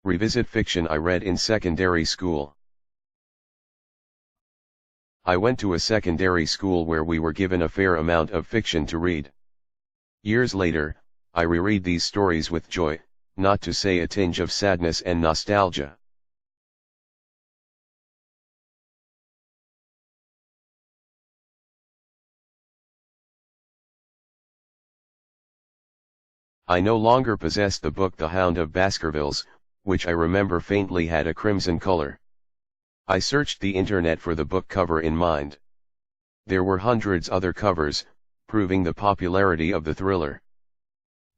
Revisit fiction I read in secondary school. I went to a secondary school where we were given a fair amount of fiction to read. Years later, I reread these stories with joy, not to say a tinge of sadness and nostalgia. I no longer possess the book The Hound of Baskervilles, which I remember faintly had a crimson color. I searched the internet for the book cover in mind. There were hundreds other covers, proving the popularity of the thriller.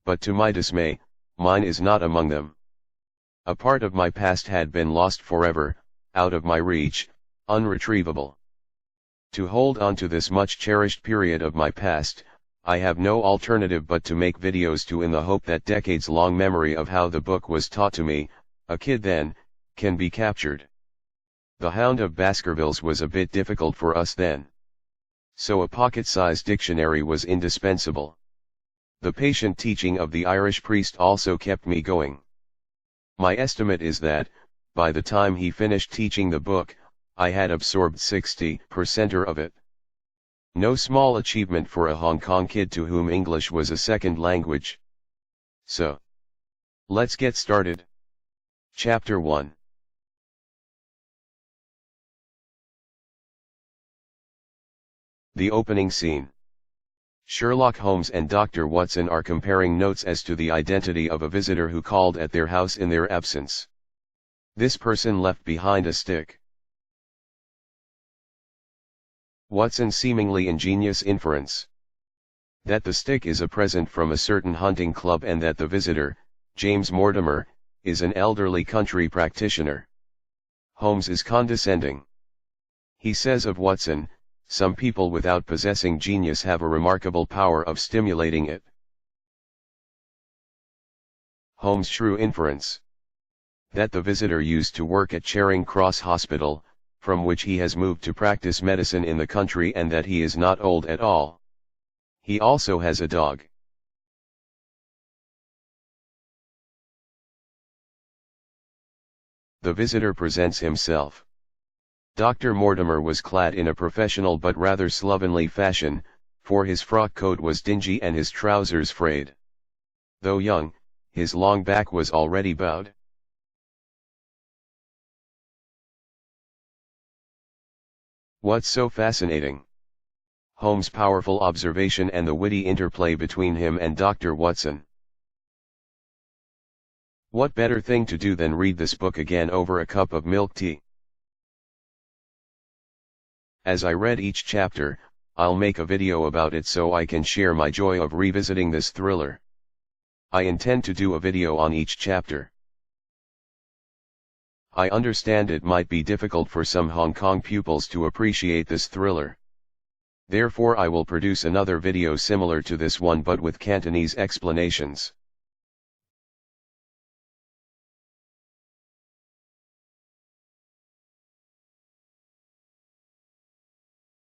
But to my dismay, mine is not among them. A part of my past had been lost forever, out of my reach, unretrievable. To hold on to this much cherished period of my past, I have no alternative but to make videos in the hope that decades-long memory of how the book was taught to me, a kid then, can be captured. The Hound of Baskervilles was a bit difficult for us then. So a pocket-sized dictionary was indispensable. The patient teaching of the Irish priest also kept me going. My estimate is that, by the time he finished teaching the book, I had absorbed 60% of it. No small achievement for a Hong Kong kid to whom English was a second language. So, let's get started. Chapter 1. The opening scene. Sherlock Holmes and Dr. Watson are comparing notes as to the identity of a visitor who called at their house in their absence. This person left behind a stick. Watson's seemingly ingenious inference. That the stick is a present from a certain hunting club and that the visitor, James Mortimer, is an elderly country practitioner. Holmes is condescending. He says of Watson, "Some people without possessing genius have a remarkable power of stimulating it." Holmes' true inference. That the visitor used to work at Charing Cross Hospital, from which he has moved to practice medicine in the country, and that he is not old at all. He also has a dog. The visitor presents himself. Dr. Mortimer was clad in a professional but rather slovenly fashion, for his frock coat was dingy and his trousers frayed. Though young, his long back was already bowed. What's so fascinating? Holmes' powerful observation and the witty interplay between him and Dr. Watson. What better thing to do than read this book again over a cup of milk tea? As I read each chapter, I'll make a video about it so I can share my joy of revisiting this thriller. I intend to do a video on each chapter. I understand it might be difficult for some Hong Kong pupils to appreciate this thriller. Therefore I will produce another video similar to this one but with Cantonese explanations.